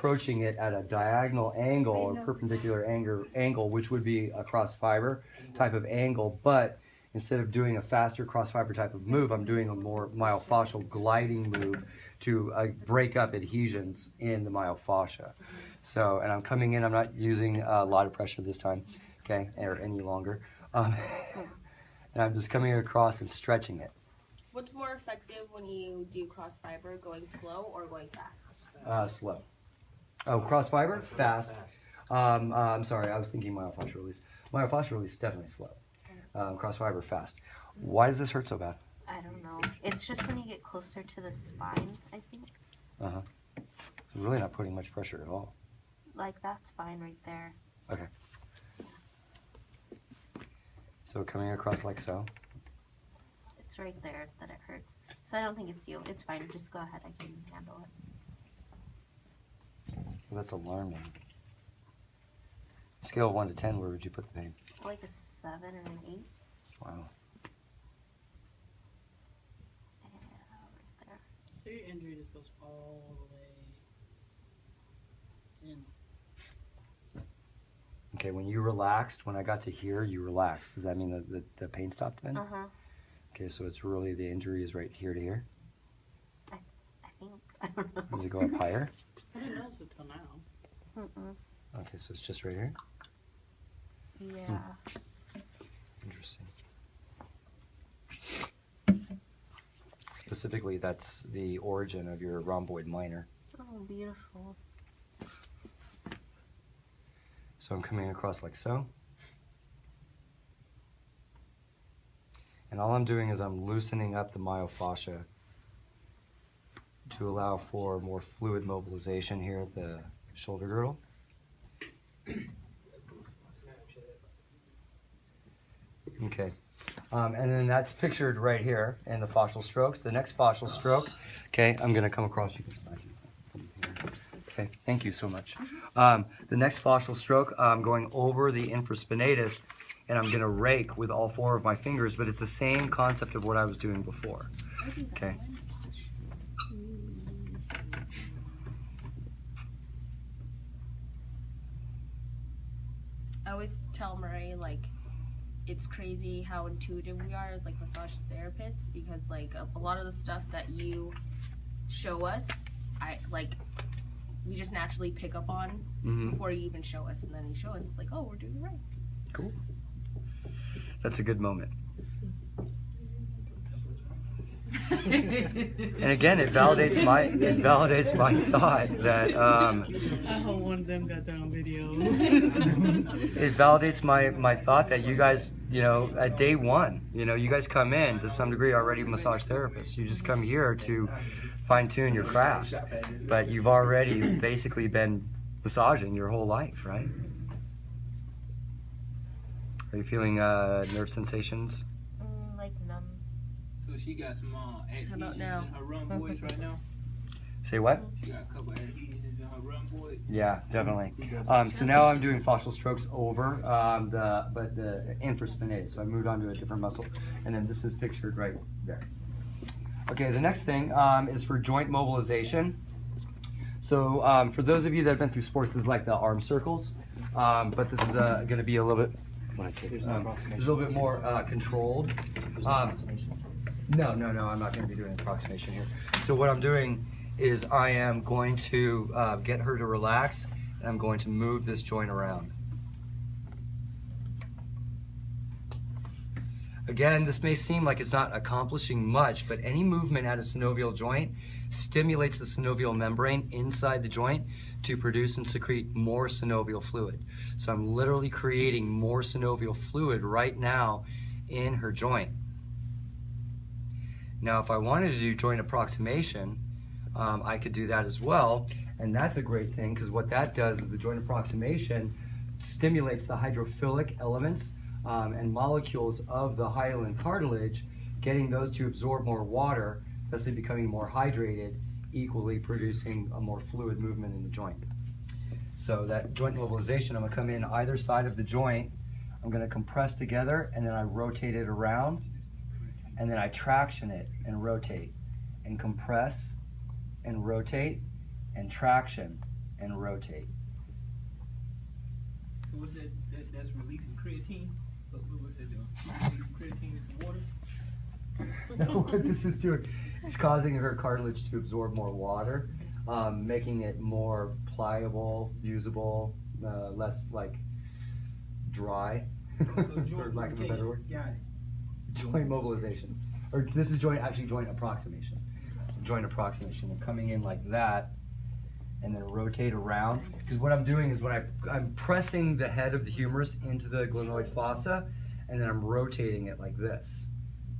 approaching it at a diagonal angle or perpendicular angle, which would be a cross fiber type of angle, but instead of doing a faster cross fiber type of move, I'm doing a more myofascial gliding move to break up adhesions in the myofascia. So, and I'm coming in, I'm not using a lot of pressure this time, okay, or any longer. And I'm just coming across and stretching it. What's more effective when you do cross fiber, going slow or going fast? Slow. Oh, cross fiber? Fast. I'm sorry, I was thinking myofascial release. Myofascial release, definitely slow. Cross fiber, fast. Why does this hurt so bad? I don't know. It's just when you get closer to the spine, I think. Uh-huh. So really not putting much pressure at all. Like, that's fine right there. Okay. So coming across like so. It's right there that it hurts. So I don't think it's you. It's fine. Just go ahead. I can handle it. Well, that's alarming. Scale of 1 to 10, where would you put the pain? Like a 7 or an 8. Wow. Yeah, right there. So your injury just goes all the way in. Okay, when you relaxed, when I got to here, you relaxed. Does that mean that the pain stopped then? Uh-huh. Okay, so it's really, the injury is right here to here? I think. I don't know. Does it go up higher? I didn't notice it till now. Mm-mm. Okay, so it's just right here? Yeah. Interesting. Specifically, that's the origin of your rhomboid minor. Oh, beautiful. So I'm coming across like so. And all I'm doing is I'm loosening up the myofascia to allow for more fluid mobilization here at the shoulder girdle. Okay. And then that's pictured right here in the fascial strokes. The next fascial stroke, okay, I'm going to come across you. Okay, thank you so much. The next fascial stroke, I'm going over the infraspinatus, and I'm going to rake with all 4 of my fingers, but it's the same concept of what I was doing before. Okay. I always tell Murray, like, it's crazy how intuitive we are as, like, massage therapists, because, like, a lot of the stuff that you show us, we just naturally pick up on before you even show us, and then you show us, it's like, oh, we're doing it right. Cool. That's a good moment. And again, it validates my thought that I hope one of them got that on video. it validates my thought that you guys, you know, at day 1, you know, you guys come in to some degree already massage therapists. You just come here to fine-tune your craft, but you've already basically been massaging your whole life, right? Are you feeling nerve sensations? Like numb. So she got some adhesions in now? her rhomboids right now? Say what? She got a couple adhesions in her rhomboid. Yeah, definitely. So now I'm doing fascial strokes over the infraspinatus. So I moved on to a different muscle, and then this is pictured right there. Okay, the next thing is for joint mobilization. So for those of you that have been through sports, this is like the arm circles, but this is going to be a little bit. There's a little bit more controlled. No, I'm not going to be doing approximation here. So what I'm doing is I am going to get her to relax, and I'm going to move this joint around. Again, this may seem like it's not accomplishing much, but any movement at a synovial joint stimulates the synovial membrane inside the joint to produce and secrete more synovial fluid. So I'm literally creating more synovial fluid right now in her joint. Now, if I wanted to do joint approximation, I could do that as well, and that's a great thing because what that does is the joint approximation stimulates the hydrophilic elements and molecules of the hyaline cartilage, getting those to absorb more water, thusly becoming more hydrated, equally producing a more fluid movement in the joint. So that joint mobilization, I'm going to come in either side of the joint, I'm going to compress together, and then I rotate it around, and then I traction it and rotate, and compress and rotate and traction and rotate. So what's that? That's releasing creatine. What's that doing? Releasing creatine in some water. What this is doing is causing her cartilage to absorb more water, making it more pliable, usable, less like dry, So for joint lack of a better word. lubrication. Got it. Joint mobilizations, or this is joint approximation. Joint approximation. I'm coming in like that, and then rotate around. Because what I'm doing is when I'm pressing the head of the humerus into the glenoid fossa, and then I'm rotating it like this.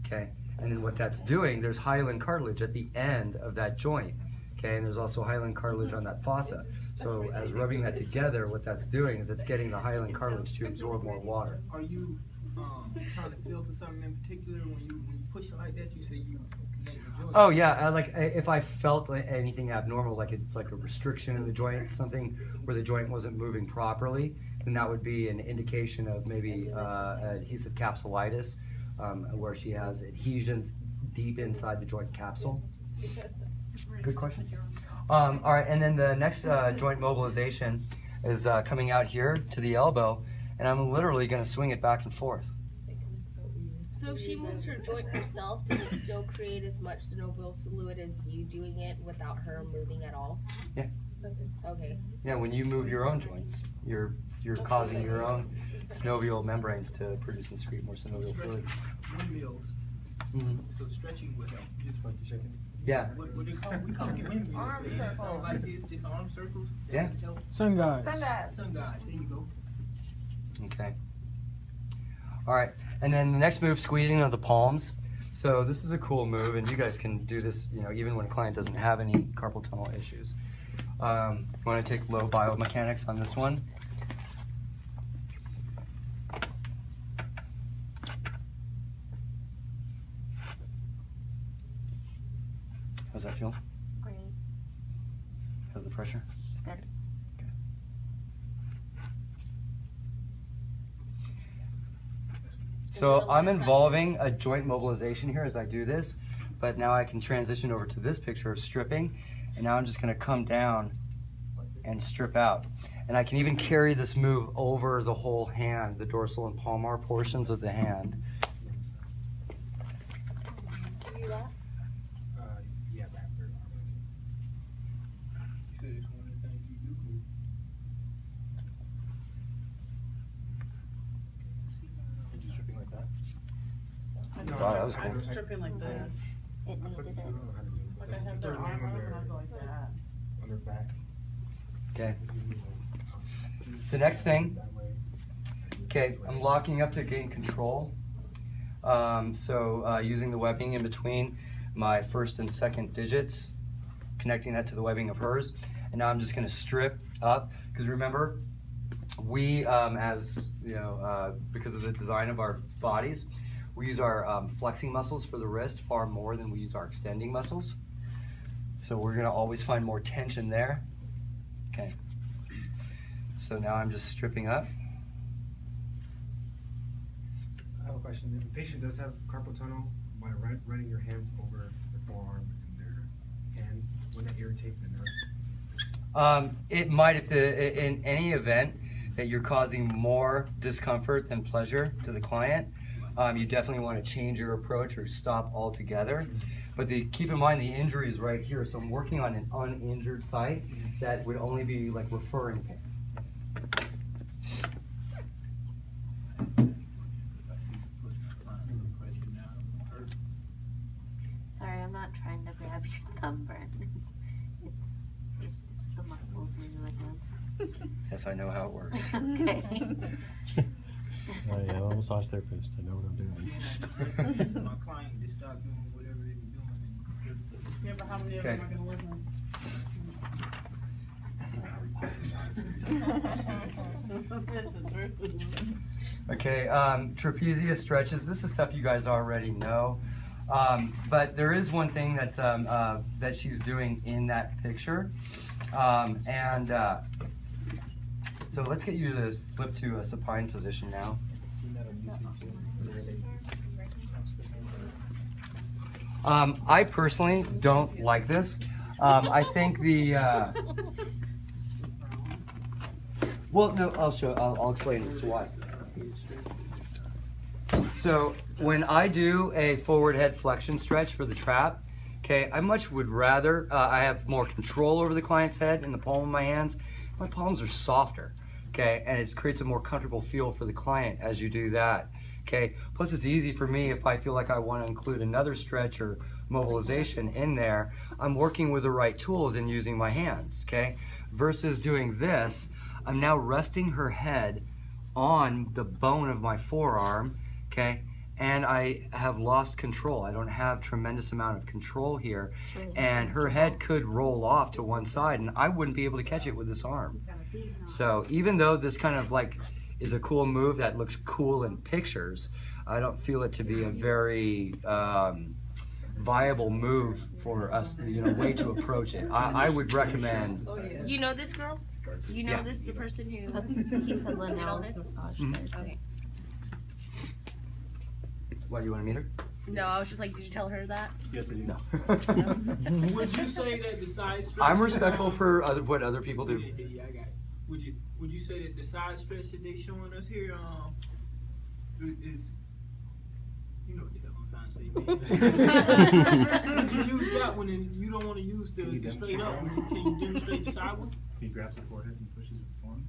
Okay, and then what that's doing, there's hyaline cartilage at the end of that joint. Okay, and there's also hyaline cartilage on that fossa. So as rubbing that together, what that's doing is it's getting the hyaline cartilage to absorb more water. Are you trying to feel for something in particular when you push it like that? You say you connect the joint. Oh yeah, if I felt anything abnormal, like it's like a restriction in the joint, something where the joint wasn't moving properly, then that would be an indication of maybe adhesive capsulitis, where she has adhesions deep inside the joint capsule. Good question. All right, and then the next joint mobilization is coming out here to the elbow, and I'm literally going to swing it back and forth. So if she moves her joint herself, does it still create as much synovial fluid as you doing it without her moving at all? Yeah. Okay. Yeah, when you move your own joints, you're causing your own synovial membranes to produce and secrete more synovial fluid. Windmills. Mhm. So stretching would help. Just for the shaking. Yeah. What they call we call it windmills. Arm Something circles. like this, just arm circles. Yeah. Sun guys. Sundial. Sun guys. There you go. Okay. All right, and then the next move, squeezing of the palms. So this is a cool move, and you guys can do this, even when a client doesn't have any carpal tunnel issues. Want to take low biomechanics on this one. How's that feel? Great. How's the pressure? Good. Okay. So I'm involving a joint mobilization here as I do this, but now I can transition over to this picture of stripping, and now I'm just going to come down and strip out. And I can even carry this move over the whole hand, the dorsal and palmar portions of the hand. Yeah, back there. You said it's one of the things you do cool. Are you stripping like that? Wow, that was cool. I'm stripping like this. It needed it. Like I have their arm up and I go like that. On their back. Okay. The next thing, okay, I'm locking up to gain control. Using the webbing in between my first and second digits, connecting that to the webbing of hers. And now I'm just going to strip up, because remember, we, because of the design of our bodies, we use our flexing muscles for the wrist far more than we use our extending muscles. So we're going to always find more tension there. Okay. So now I'm just stripping up. I have a question. If a patient does have carpal tunnel, by running your hands over their forearm and their hand, would that irritate the nerve? It might, if in any event that you're causing more discomfort than pleasure to the client, you definitely want to change your approach or stop altogether. But keep in mind the injury is right here, so I'm working on an uninjured site that would only be like referring pain. Sorry, I'm not trying to grab your thumb, It's just the muscles in your hands. Yes, I know how it works. Okay. Oh yeah, I'm a massage therapist. I know what I'm doing. My client just stopped doing whatever they were doing. Yeah, but how many of Okay. them are gonna listen? That's the truth. Okay, trapezius stretches. This is stuff you guys already know. But there is one thing that's that she's doing in that picture. So let's get you to flip to a supine position now. I've seen that on YouTube too. I personally don't like this. I think Well, no, I'll explain as to why. So when I do a forward head flexion stretch for the trap, okay, I much would rather, I have more control over the client's head in the palm of my hands. My palms are softer, okay, and it creates a more comfortable feel for the client as you do that, okay. Plus it's easy for me if I feel like I want to include another stretch or mobilization in there, I'm working with the right tools and using my hands, okay. Versus doing this, I'm now resting her head on the bone of my forearm, okay, and I have lost control. I don't have tremendous amount of control here, and her head could roll off to one side and I wouldn't be able to catch it with this arm. So even though this kind of like is a cool move that looks cool in pictures, I don't feel it to be a very viable move for us, way to approach it. I would recommend. You know this girl? You know this, the person who He said did all Linnell's this? massage. Okay. What, do you want to meet her? No, I was just like, did you tell her that? Yes, I do. No. Would you say that the side stretch? I'm respectful for what other people do. Yeah, I got it. Would you say that the side stretch that they showing us here, is, you know what the hell I'm trying to say, man. Would you use that one and you don't want to use the straight up? Can you demonstrate the side one? He grabs the forehead and pushes it forward.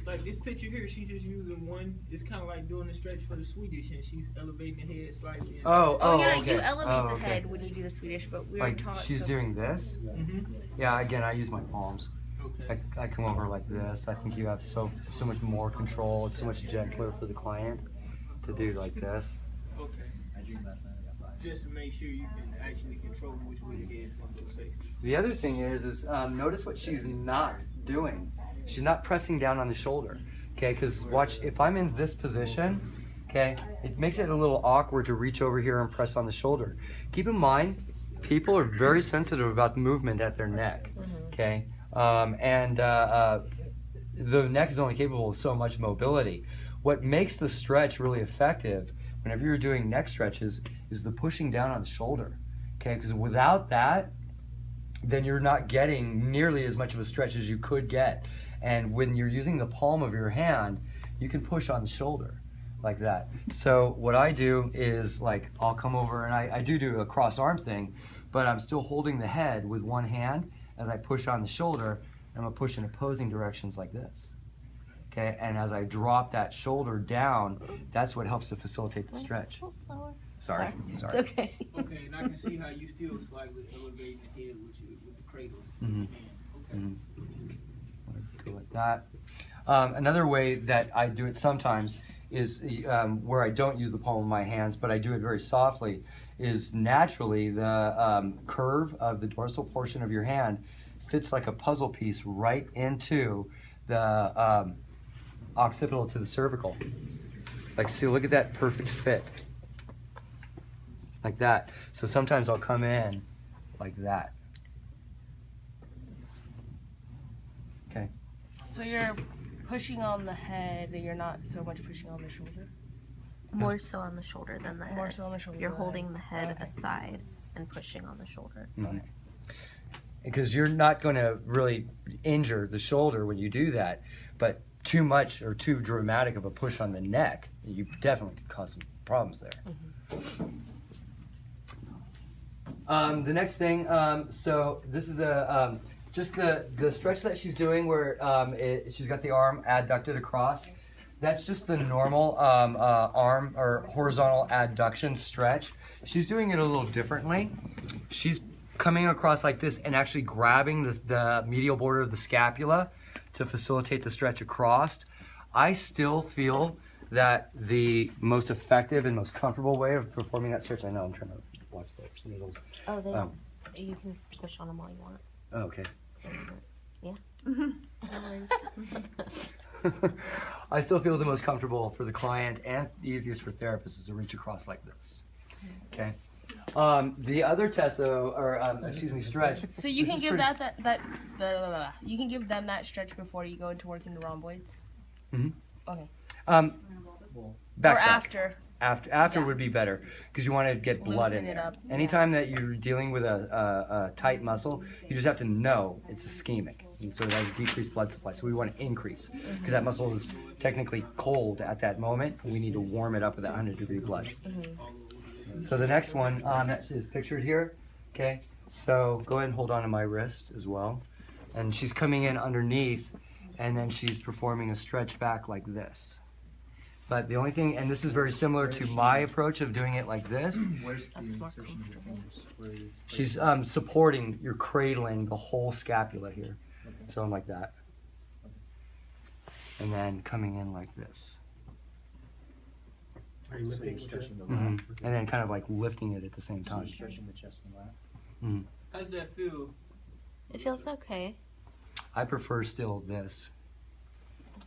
Like this picture here, she's just using one. It's kind of like doing the stretch for the Swedish, and she's elevating the head slightly. Oh yeah, okay. you elevate Oh, the okay. head when you do the Swedish, but we were Like taught. she's so- doing this. Mm-hmm. Yeah, again, I use my palms. Okay. I come over like this. I think you have so much more control. It's so much gentler for the client to do like this. Okay. Just to make sure you can actually control which way the head is going to go safe. The other thing is notice what she's not doing. She's not pressing down on the shoulder, okay? Because watch, if I'm in this position, okay, it makes it a little awkward to reach over here and press on the shoulder. Keep in mind, people are very sensitive about the movement at their neck, okay? The neck is only capable of so much mobility. What makes the stretch really effective whenever you're doing neck stretches is the pushing down on the shoulder, okay? Because without that, then you're not getting nearly as much of a stretch as you could get. And when you're using the palm of your hand, you can push on the shoulder like that. So what I do is like, I'll come over and I do a cross arm thing, but I'm still holding the head with one hand as I push on the shoulder, and I'm gonna push in opposing directions like this. Okay, and as I drop that shoulder down, that's what helps to facilitate the stretch. Sorry. It's okay. Okay, and I can see how you still slightly elevating the head with the cradle. Mhm. Okay. Go like that. Another way that I do it sometimes is where I don't use the palm of my hands, but I do it very softly, is naturally the curve of the dorsal portion of your hand fits like a puzzle piece right into the occipital to the cervical. Like, see, look at that perfect fit. Like that. So sometimes I'll come in like that. Okay. So you're pushing on the head, and you're not so much pushing on the shoulder. More so on the shoulder than the head. More so on the shoulder. You're than the holding the head Okay. aside and pushing on the shoulder. Because you're not going to really injure the shoulder when you do that, but too much or too dramatic of a push on the neck, you definitely could cause some problems there. The next thing, so this is just the stretch that she's doing where she's got the arm adducted across. That's just the normal arm or horizontal adduction stretch. She's doing it a little differently. She's coming across like this and actually grabbing the medial border of the scapula to facilitate the stretch across. I still feel that the most effective and most comfortable way of performing that stretch, I know I'm trying to watch those needles. Oh, they don't. You can push on them all you want. Oh, okay. Yeah. I still feel the most comfortable for the client and the easiest for therapists is to reach across like this. Okay. The other test though, or stretch. So you This can is give pretty- you can give them that stretch before you go into working the rhomboids. Mhm. Okay. Backtrack. Or after. After Yeah. would be better because you want to get blood Loosen in it there. up, Anytime that you're dealing with a tight muscle, you just have to know it's ischemic. And so it has decreased blood supply. So we want to increase because that muscle is technically cold at that moment. We need to warm it up with that 100-degree blood. So the next one that is pictured here. Okay, so go ahead and hold on to my wrist as well. And she's coming in underneath, and then she's performing a stretch back like this. But the only thing, and this is very similar to my approach of doing it like this. Where's the insertion of your fingers? Where are you She's supporting, you're cradling the whole scapula here. So I'm like that. And then coming in like this. Are you lifting, stretching the Mhm. lap? And then kind of like lifting it at the same So you're time. stretching the chest and lap? How's that feel? It feels okay. I prefer still this.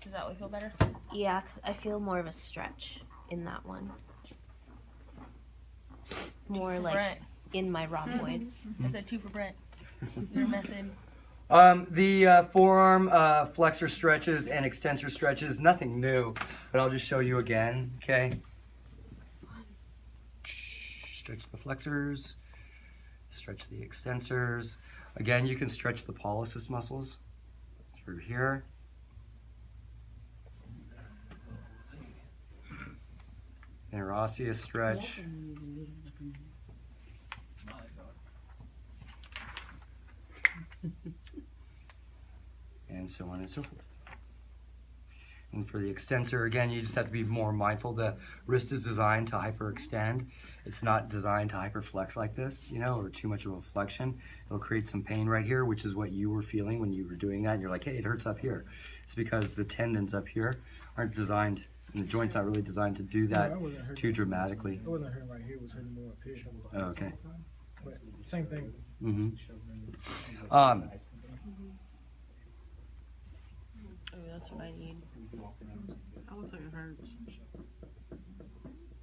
Does that one feel better? Yeah, because I feel more of a stretch in that one. More like Brent. in my rhomboids. I said 2 for Brent. Your method. The forearm flexor stretches and extensor stretches, nothing new, but I'll just show you again, okay? Stretch the flexors, stretch the extensors. Again, you can stretch the pollicis muscles through here. Interosseous stretch. And so on and so forth. And for the extensor, again, you just have to be more mindful. The wrist is designed to hyperextend. It's not designed to hyperflex like this, you know, or too much of a flexion. It'll create some pain right here, which is what you were feeling when you were doing that. And you're like, hey, it hurts up here. It's because the tendons up here aren't designed, and the joint's not really designed to do that too dramatically. It wasn't hurting right here, it was hurting more up here. Oh, okay. But same thing. Mm-hmm. Oh, that's what I need. That looks like it hurts.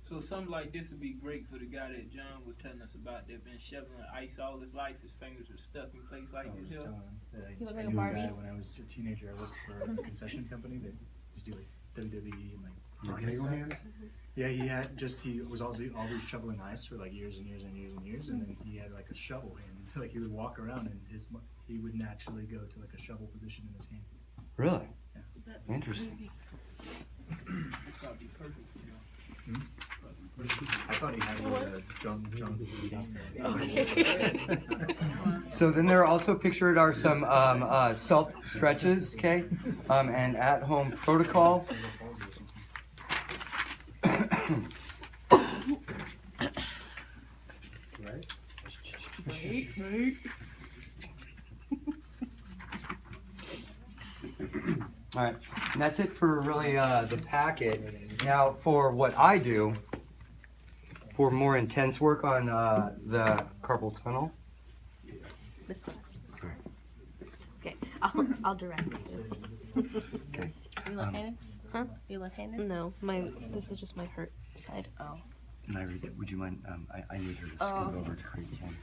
So something like this would be great for the guy that John was telling us about that been shoveling ice all his life. His fingers are stuck in place like I was this. just telling him that You look I like a knew a Barbie. guy when I was a teenager. I worked for a concession company that used to do like WWE and like marketing stuff. Yeah, he was always shoveling ice for like years and years and years and years, and then he had like a shovel hand. Like he would walk around and he would naturally go to like a shovel position in his hand. Really? Yeah. Interesting. That's gotta be perfect, you know. I thought he had a drum. So then there also pictured are some self stretches, okay, and at home protocol. All right, and that's it for really the packet. Now for what I do, for more intense work on the carpal tunnel. This one. Okay, I'll direct you. Okay. You left-handed? Huh? You left-handed? No, this is just my hurt side. Oh. Nairi, would you mind? I need her to Oh. scoot over to create one.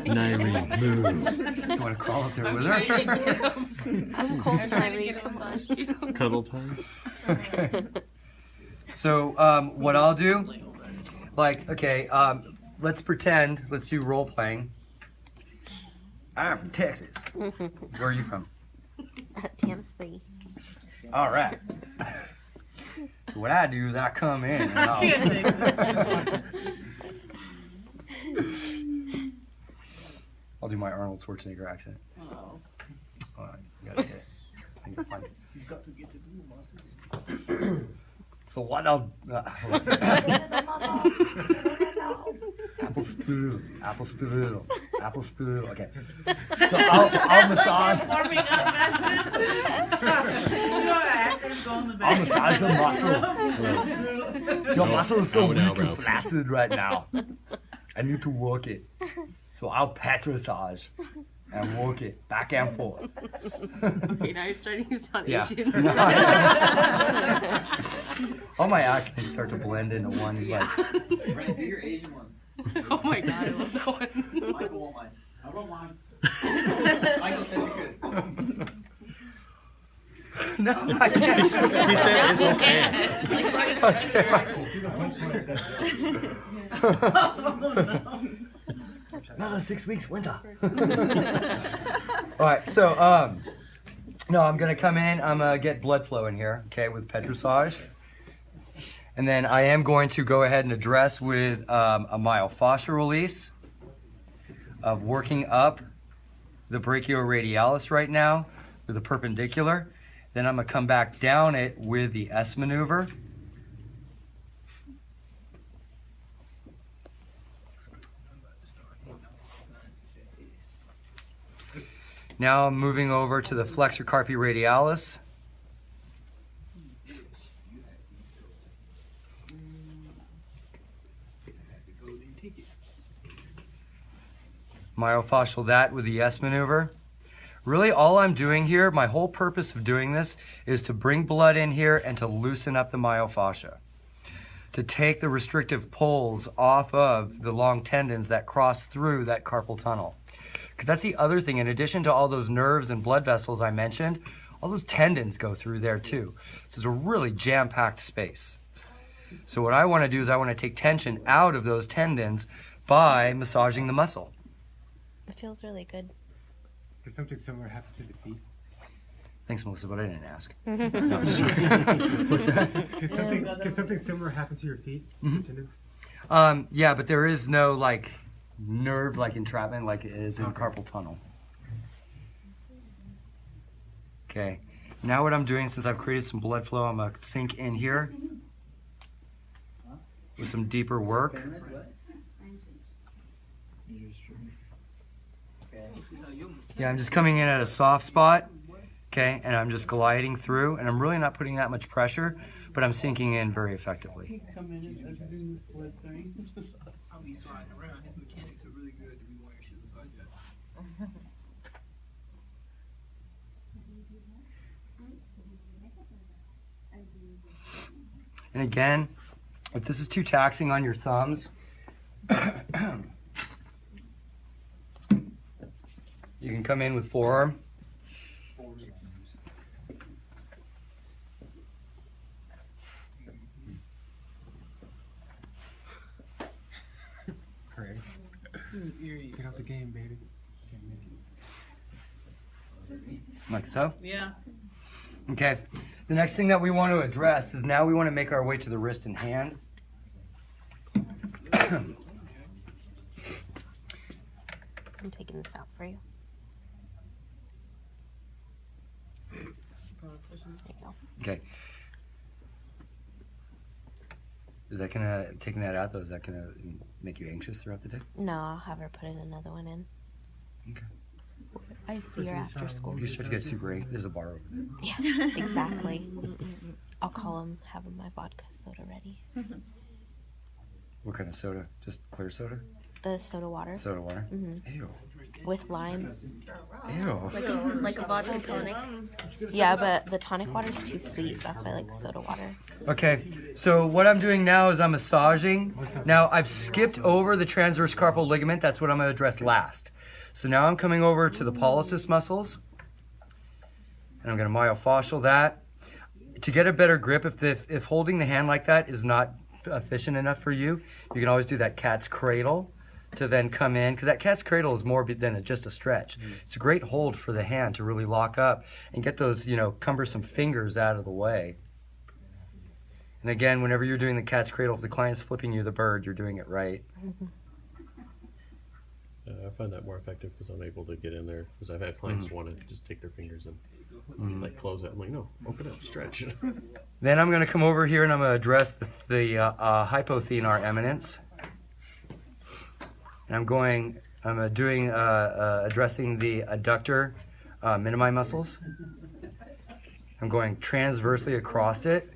Nairi, move. You want to crawl up there I'm with trying to her? get him. I'm cold, I'm trying to Nairi, get a come on. massage too. Cuddle time. Okay. So what I'll do, like, okay, let's pretend. Let's do role playing. I'm from Texas. Where are you from? Tennessee. All right. So what I do is I come in and I'll do my Arnold Schwarzenegger accent. Oh. Hold on, you gotta get it. I need to find it. You've got to get to do muscles. So what I'll apple strudel. Okay. So I'll massage. Warming up method. You know, actors go in the back. I'll massage the muscle. Your muscle is so Elbow, weak and elbow. flaccid right now. I need to work it. So I'll pat massage and work it back and forth. Okay, now you're starting to sound Yeah. Asian. All my accents start to blend into one. Yeah. Like, Brent, do your Asian one. Oh my god, I love that one. Michael won't mind. I don't mind. Michael said you could. No, I can't. He said it's okay. Another 6 weeks winter. All right, so no, I'm gonna come in. I'm gonna get blood flow in here, okay, with petrissage, and then I am going to go ahead and address with a myofascial release of working up the brachioradialis right now with a perpendicular. Then I'm gonna come back down it with the S maneuver. Now I'm moving over to the flexor carpi radialis. Myofascial that with the S maneuver. Really all I'm doing here, my whole purpose of doing this is to bring blood in here and to loosen up the myofascia. To take the restrictive pulls off of the long tendons that cross through that carpal tunnel. Because that's the other thing, in addition to all those nerves and blood vessels I mentioned, all those tendons go through there too. This is a really jam-packed space. So what I want to do is I want to take tension out of those tendons by massaging the muscle. It feels really good. Did something similar happen to the feet? Thanks, Melissa, but I didn't ask. What's that? Did something similar happen to your feet? Mhm. Tendons? Yeah, but there is no like nerve like entrapment like it is in carpal tunnel. Okay, now what I'm doing, since I've created some blood flow, I'm gonna sink in here with some deeper work. Yeah, I'm just coming in at a soft spot, okay, and I'm just gliding through, and I'm really not putting that much pressure, but I'm sinking in very effectively. I'll be sliding around. His mechanics are really good to be wearing shoes like that. And again, if this is too taxing on your thumbs, you can come in with forearm. Craig. Get out the game, baby. Like so. Yeah. Okay. The next thing that we want to address is now we want to make our way to the wrist and hand. I'm taking this out for you. There you go. Okay. Is that gonna, taking that out though, is that gonna make you anxious throughout the day? No, I'll have her put in another one in. Okay. I see her after school. If you start to get super angry, there's a bar over there. Yeah, exactly. I'll call him, have him my vodka soda ready. What kind of soda? Just clear soda? The soda water. Soda water? Mm-hmm. Ew. With lime. Ew. Like a vodka tonic. Yeah, but the tonic water is too sweet. That's why I like soda water. Okay, so what I'm doing now is I'm massaging. Now I've skipped over the transverse carpal ligament. That's what I'm going to address last. So now I'm coming over to the pollicis muscles, and I'm going to myofascial that. To get a better grip, if holding the hand like that is not efficient enough for you, you can always do that cat's cradle to then come in, because that cat's cradle is more than just a stretch. It's a great hold for the hand to really lock up and get those, you know, cumbersome fingers out of the way. And again, whenever you're doing the cat's cradle, if the client's flipping you the bird, you're doing it right. I find that more effective because I'm able to get in there. Because I've had clients want to just take their fingers and like close it. I'm like, no, open up, stretch. Then I'm going to come over here and I'm going to address the hypothenar eminence. And I'm doing addressing the adductor minimi muscles. I'm going transversely across it.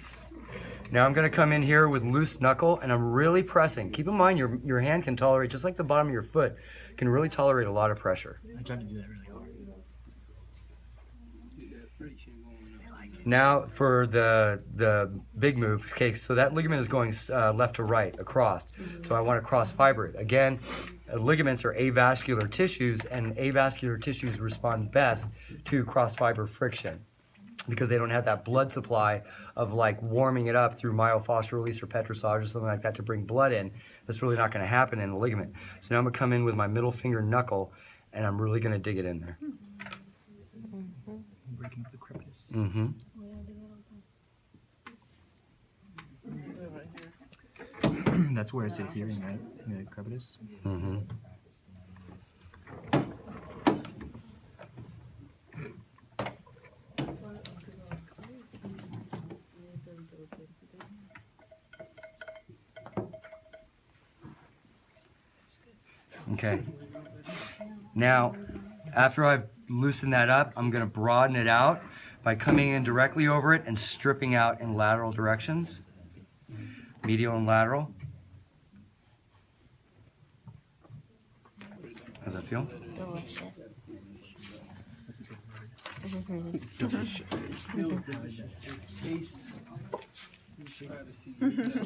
Now I'm going to come in here with loose knuckle and I'm really pressing. Keep in mind your hand can tolerate, just like the bottom of your foot, can really tolerate a lot of pressure. I tried to do that really hard. Now for the big move. Okay, so that ligament is going left to right across. So I want to cross fiber it. Again, ligaments are avascular tissues, and avascular tissues respond best to cross fiber friction. because they don't have that blood supply of like warming it up through myofascial or petrissage or something like that to bring blood in. That's really not going to happen in a ligament. So now I'm going to come in with my middle finger knuckle, and I'm really going to dig it in there. Breaking up the crepitus. Mm-hmm. That's where it's adhering, right? The crepitus. Mm-hmm. Okay. Now, after I've loosened that up, I'm going to broaden it out by coming in directly over it and stripping out in lateral directions, medial and lateral. How's that feel? Delicious. That's a good word.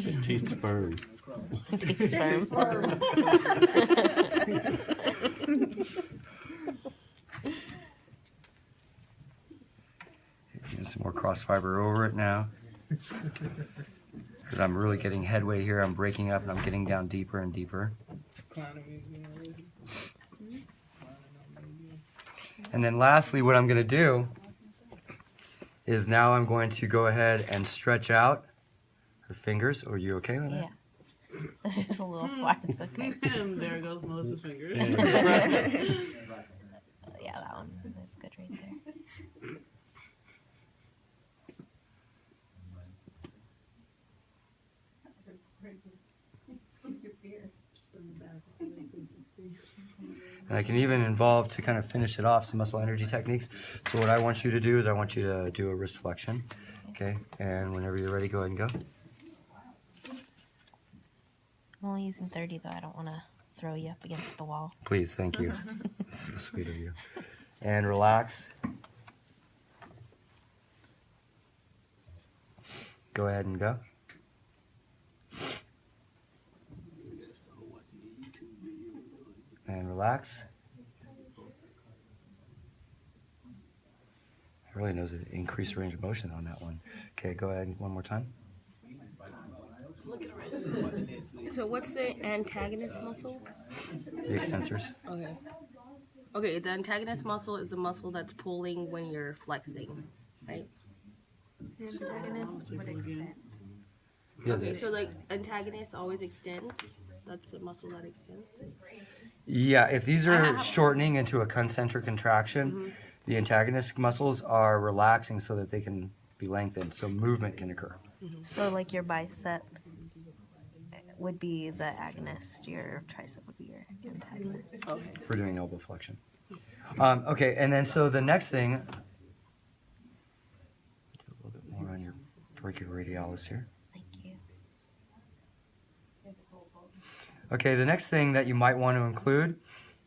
It tastes firm. Tastes firm. Some more cross fiber over it now. Because I'm really getting headway here. I'm breaking up and I'm getting down deeper and deeper. And then lastly, what I'm going to do is now I'm going to go ahead and stretch out her fingers. Are you okay with that? Yeah. Just a little far. It's okay. And there goes Melissa's finger. Yeah, that one is good right there. And I can even involve, to kind of finish it off, some muscle energy techniques. So what I want you to do is I want you to do a wrist flexion. Okay, and whenever you're ready, go ahead and go. I'm only using 30 though. I don't want to throw you up against the wall. Please, thank you. So sweet of you. And relax. Go ahead and go. And relax. It really knows an increased range of motion on that one. Okay, go ahead one more time. So what's the antagonist muscle? The extensors. Okay. Okay, the antagonist muscle is a muscle that's pulling when you're flexing, right? The antagonist would extend. Yeah, Okay, so like antagonist always extends. That's the muscle that extends. yeah, if these are shortening into a concentric contraction, the antagonistic muscles are relaxing so that they can be lengthened, so movement can occur. So like your bicep would be the agonist, your tricep would be your antagonist. Okay. For doing elbow flexion. Okay, and then so the next thing, do a little bit more on your brachioradialis here. Thank you. Okay, the next thing that you might want to include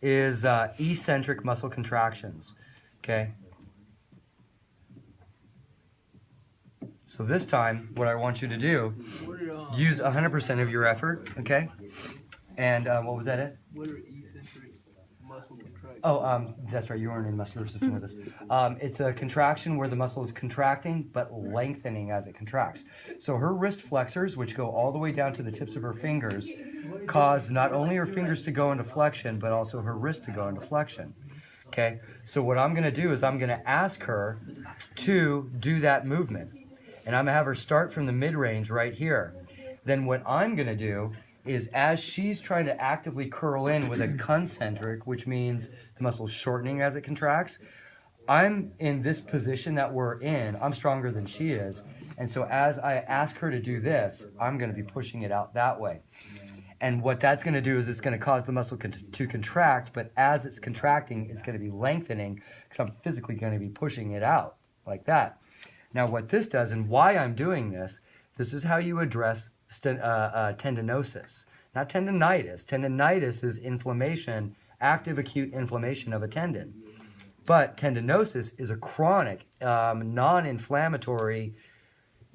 is eccentric muscle contractions. Okay. So this time, what I want you to do, use 100% of your effort, okay? And what was that it? What are eccentric muscle contractions? Oh, that's right, you weren't in muscular system with us. It's a contraction where the muscle is contracting but lengthening as it contracts. So her wrist flexors, which go all the way down to the tips of her fingers, cause not only her fingers to go into flexion, but also her wrist to go into flexion. Okay, so what I'm gonna do is I'm gonna ask her to do that movement. And I'm gonna have her start from the mid-range right here. Then what I'm gonna do is as she's trying to actively curl in with a concentric, which means the muscle's shortening as it contracts, I'm in this position that we're in, I'm stronger than she is. And so as I ask her to do this, I'm gonna be pushing it out that way. And what that's gonna do is it's gonna cause the muscle to contract, but as it's contracting, it's gonna be lengthening because I'm physically gonna be pushing it out like that. Now what this does, and why I'm doing this, this is how you address tendinosis, not tendinitis. Tendinitis is inflammation, active acute inflammation of a tendon. But tendinosis is a chronic, non-inflammatory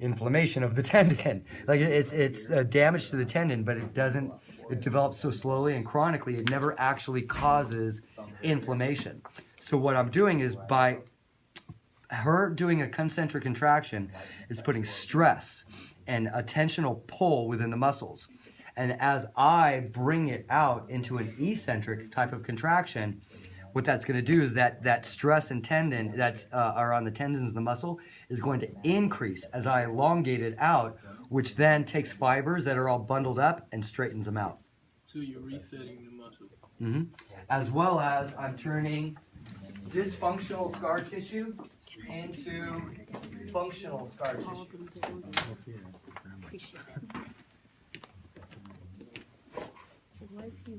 inflammation of the tendon. Like it's damage to the tendon, but it develops so slowly and chronically, it never actually causes inflammation. So what I'm doing is by her doing a concentric contraction is putting stress and a tensional pull within the muscles. And as I bring it out into an eccentric type of contraction, what that's going to do is that stress and tendon that's are on the tendons of the muscle is going to increase as I elongate it out, which then takes fibers that are all bundled up and straightens them out. So you're resetting the muscle. Mm-hmm. As well as I'm turning dysfunctional scar tissue into functional scar tissue. Appreciate it. Why is he